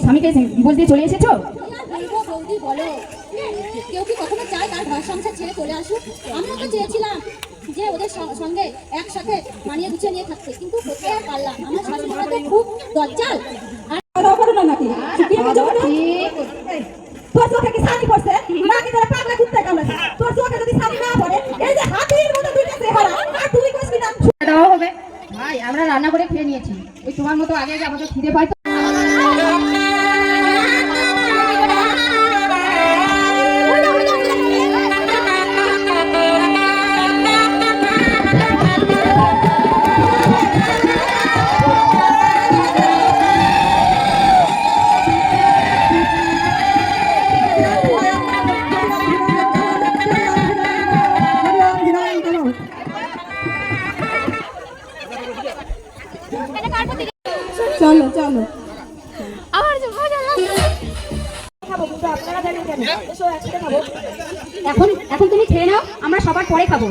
স্বামীকে বলতে চলে এসেছো? বৌদি বলো, কেউ কি কখনো চায় তার ঘর সংসার ছেড়ে চলে আসুক? আমরা তো চেয়েছিলাম যে ওদের সঙ্গে একসাথে মানিয়ে গুছিয়ে নিয়ে থাকতে, কিন্তু কোথায় আর পারলাম। আমার শাশুড়িরা তো খুব দজ্জাল। আর করো না নাকি তোর চোখে কি শাড়ি পড়ছে নাকি তোরা পাগলা কুত্তা কামড়াছে? তোর চোখে যদি শাড়ি না পড়ে, এই যে হাতির মতো দুইটা চেহারা, আর তুই কইছিস না দেওয়া হবে? ভাই আমরা রান্না করে খেয়ে নিয়েছি, ওই তোমার মতো আগে আগে আমাদের খিদে পাই তো। চলো চলো এখন এখন তুমি খেয়ে নাও, আমরা সবার পরে খাবো।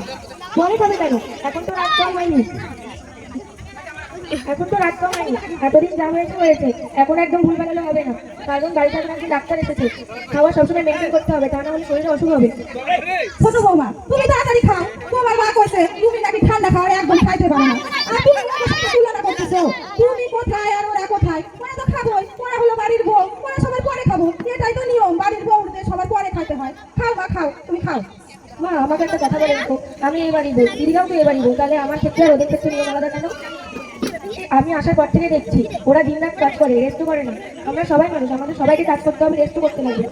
পরে খাবে কেন? এখন তো রাত কম হয়নি, এতদিন যা হয়েছে এখন একদম ভুল বানালে হবে না, কারণ বাড়িতে এখন একজন ডাক্তার এসেছে। খাওয়া সবসময় মেনটেন করতে হবে, তা না হলে শরীরে অসুখ হবে। ছোট বৌমা, তুমি তাড়াতাড়ি খাও। তোমার মা কইছে তুমি নাকি ঠান্ডা খাওয়া একদম খাইতে পারো না, আর তুমি আমার সাথে তুলনা করতেছো। তুমি কোথায় আর ওরা কোথায়? ওরা তো খাবোই, ওরা হলো বাড়ির বউ, ওরা সবার পরে খাবো, এটাই তো নিয়ম। বাড়ির বউদের সবার পরে খাইতে হয়। খাও মা খাও, তুমি খাও। মা আমাকে একটা কথা বলে দেখো, আমি এই বাড়ির বউ, দিদিরাও তো এই বাড়ির বউ, তাহলে আমার ক্ষেত্রে আর ওদের ক্ষেত্রে নিয়ম আলাদা কেন? আমি আসার পর থেকে দেখছি ওরা দিন রাত কাজ করে, রেস্ট করে না। আমরা সবাই মানুষ, আমাদের সবাইকে কাজ করতে হবে, রেস্ট করতে লাগবে।